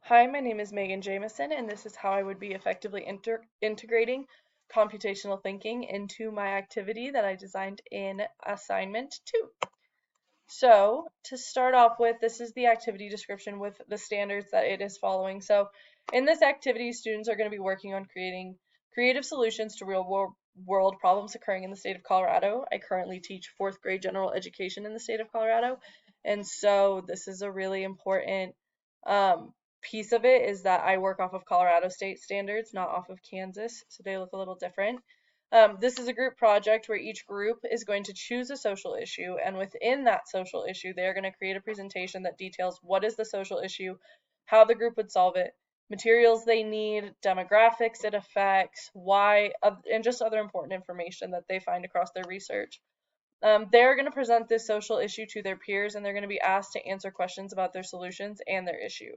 Hi, my name is M.Jamison, and this is how I would be effectively integrating computational thinking into my activity that I designed in assignment 2. So, to start off with, this is the activity description with the standards that it is following. So, in this activity, students are going to be working on creating creative solutions to real world problems occurring in the state of Colorado. I currently teach 4th grade general education in the state of Colorado, and so this is a really important um, piece of it is that I work off of Colorado state standards, not off of Kansas, so they look a little different. This is a group project where each group is going to choose a social issue, and within that social issue, they're going to create a presentation that details what is the social issue, how the group would solve it, materials they need, demographics it affects, why, and just other important information that they find across their research. They're going to present this social issue to their peers, and they're going to be asked to answer questions about their solutions and their issue.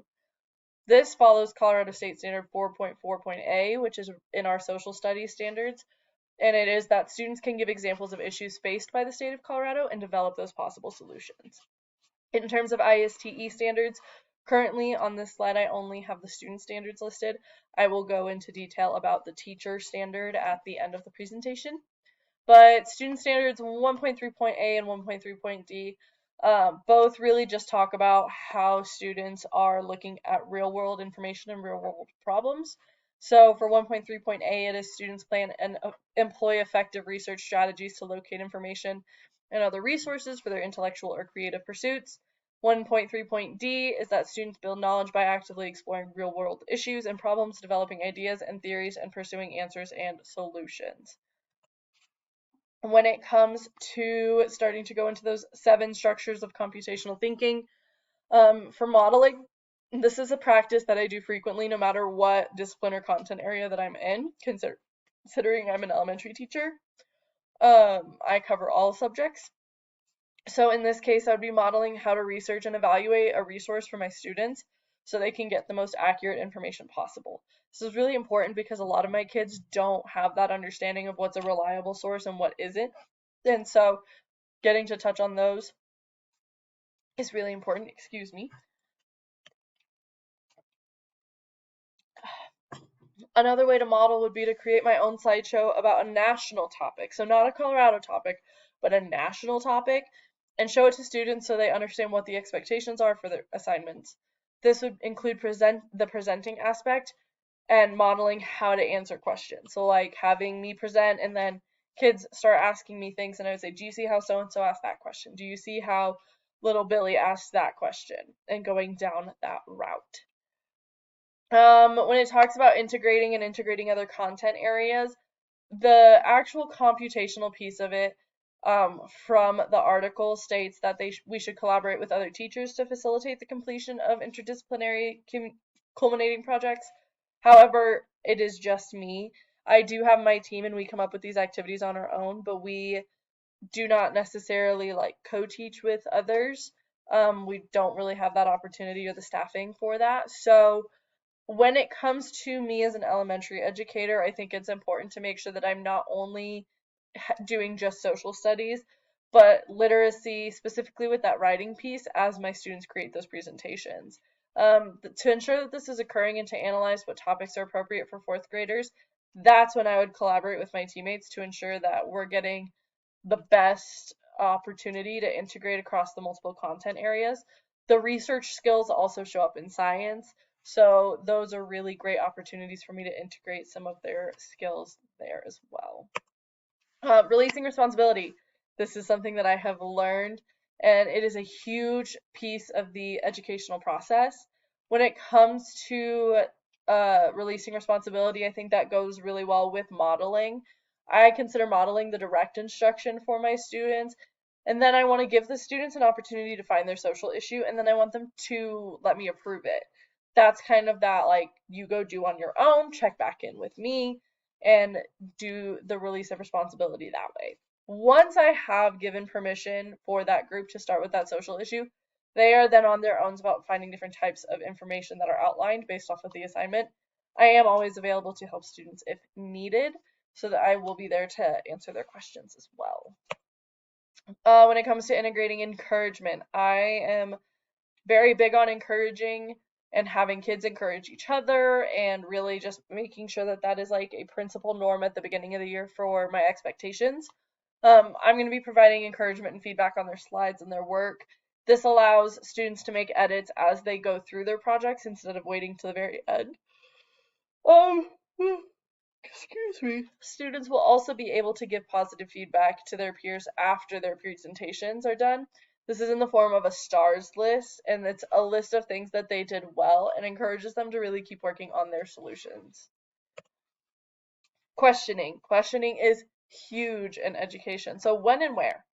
This follows Colorado State Standard 4.4.A, which is in our social studies standards, and it is that students can give examples of issues faced by the state of Colorado and develop those possible solutions. In terms of ISTE standards, currently on this slide I only have the student standards listed. I will go into detail about the teacher standard at the end of the presentation. But student standards 1.3.A and 1.3.D both really just talk about how students are looking at real world information and real world problems. So for 1.3.A, it is students plan and employ effective research strategies to locate information and other resources for their intellectual or creative pursuits. 1.3.D is that students build knowledge by actively exploring real world issues and problems, developing ideas and theories, and pursuing answers and solutions. When it comes to starting to go into those 7 structures of computational thinking, for modeling, this is a practice that I do frequently no matter what discipline or content area that I'm in, considering I'm an elementary teacher. I cover all subjects. So in this case, I would be modeling how to research and evaluate a resource for my students so they can get the most accurate information possible. This is really important because a lot of my kids don't have that understanding of what's a reliable source and what isn't. And so getting to touch on those is really important. Excuse me. Another way to model would be to create my own slideshow about a national topic. So not a Colorado topic, but a national topic, and show it to students so they understand what the expectations are for their assignments. This would include the presenting aspect and modeling how to answer questions. So like having me present and then kids start asking me things and I would say, do you see how so-and-so asked that question? Do you see how little Billy asked that question? And going down that route. When it talks about integrating other content areas, the actual computational piece of it from the article states that we should collaborate with other teachers to facilitate the completion of interdisciplinary culminating projects. However, it is just me. I do have my team and we come up with these activities on our own, but we do not necessarily like co-teach with others. We don't really have that opportunity or the staffing for that. So when it comes to me as an elementary educator, I think it's important to make sure that I'm not only doing just social studies, but literacy, specifically with that writing piece, as my students create those presentations. To ensure that this is occurring and to analyze what topics are appropriate for 4th graders, that's when I would collaborate with my teammates to ensure that we're getting the best opportunity to integrate across the multiple content areas. The research skills also show up in science, so those are really great opportunities for me to integrate some of their skills there as well. Releasing responsibility. This is something that I have learned, and it is a huge piece of the educational process. When it comes to releasing responsibility, I think that goes really well with modeling. I consider modeling the direct instruction for my students, and then I want to give the students an opportunity to find their social issue, and then I want them to let me approve it. That's kind of that, like, you go do on your own, check back in with me, and do the release of responsibility that way. Once I have given permission for that group to start with that social issue, they are then on their own about finding different types of information that are outlined based off of the assignment. I am always available to help students if needed, so that I will be there to answer their questions as well. When it comes to integrating encouragement, I am very big on encouraging and having kids encourage each other and really just making sure that that is like a principal norm at the beginning of the year for my expectations. I'm going to be providing encouragement and feedback on their slides and their work. This allows students to make edits as they go through their projects instead of waiting to the very end. Um, Excuse me. Students will also be able to give positive feedback to their peers after their presentations are done. This is in the form of a stars list, and it's a list of things that they did well and encourages them to really keep working on their solutions. Questioning. Questioning is huge in education. So when and where?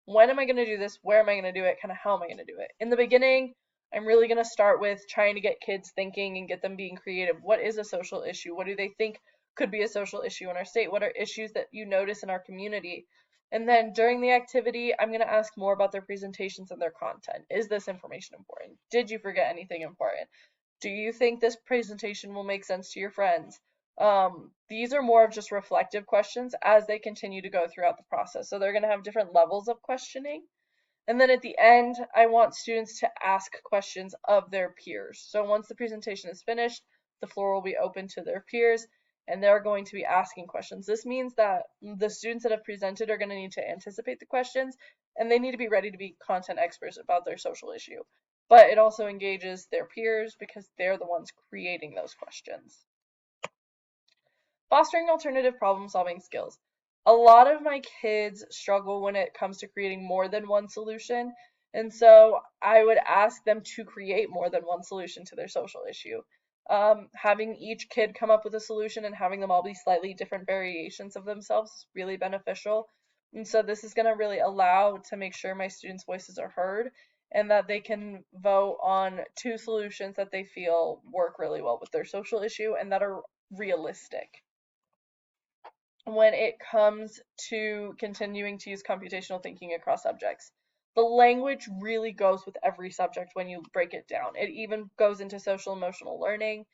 When am I going to do this? Where am I going to do it? Kind of how am I going to do it? In the beginning, I'm really going to start with trying to get kids thinking and get them being creative. What is a social issue? What do they think could be a social issue in our state? What are issues that you notice in our community? And then during the activity, I'm going to ask more about their presentations and their content. Is this information important? Did you forget anything important? Do you think this presentation will make sense to your friends? These are more of just reflective questions as they continue to go throughout the process. So they're going to have different levels of questioning. And then at the end, I want students to ask questions of their peers. So once the presentation is finished, the floor will be open to their peers and they're going to be asking questions. This means that the students that have presented are going to need to anticipate the questions and they need to be ready to be content experts about their social issue. But it also engages their peers because they're the ones creating those questions. Fostering alternative problem solving skills. A lot of my kids struggle when it comes to creating more than one solution, and so I would ask them to create more than one solution to their social issue. Having each kid come up with a solution and having them all be slightly different variations of themselves is really beneficial. And so this is going to really allow to make sure my students' voices are heard and that they can vote on two solutions that they feel work really well with their social issue and that are realistic. When it comes to continuing to use computational thinking across subjects. The language really goes with every subject when you break it down. It even goes into social emotional learning.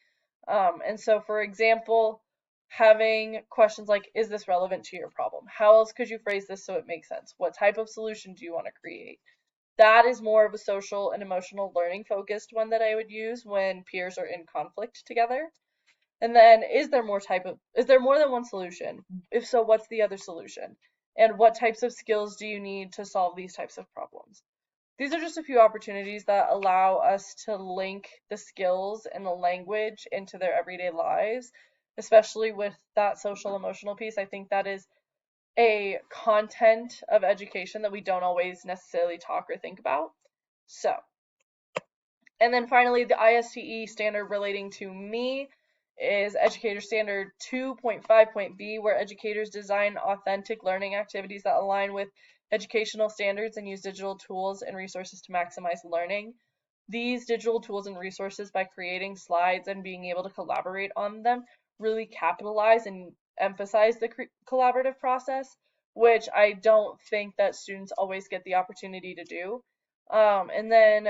And so, for example, having questions like, is this relevant to your problem? How else could you phrase this so it makes sense? What type of solution do you want to create? That is more of a social and emotional learning focused one that I would use when peers are in conflict together. And then is there more than one solution? If so, what's the other solution? And what types of skills do you need to solve these types of problems? These are just a few opportunities that allow us to link the skills and the language into their everyday lives, especially with that social emotional piece. I think that is a content of education that we don't always necessarily talk or think about. So, and then finally, the ISTE standard relating to me is Educator Standard 2.5.B, where educators design authentic learning activities that align with educational standards and use digital tools and resources to maximize learning. These digital tools and resources, by creating slides and being able to collaborate on them, really capitalize and emphasize the collaborative process, which I don't think that students always get the opportunity to do. And then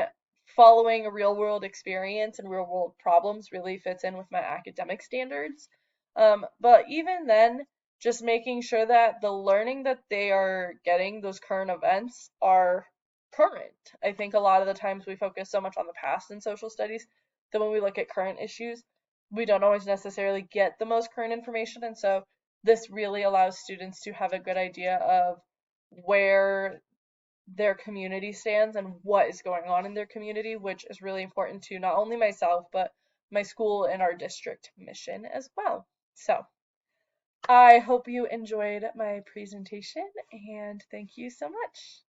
following a real world experience and real world problems really fits in with my academic standards. But even then, just making sure that the learning that they are getting, those current events, are current. I think a lot of the times we focus so much on the past in social studies that when we look at current issues, we don't always necessarily get the most current information. And so this really allows students to have a good idea of where their community stands and what is going on in their community, which is really important to not only myself, but my school and our district mission as well. So I hope you enjoyed my presentation and thank you so much.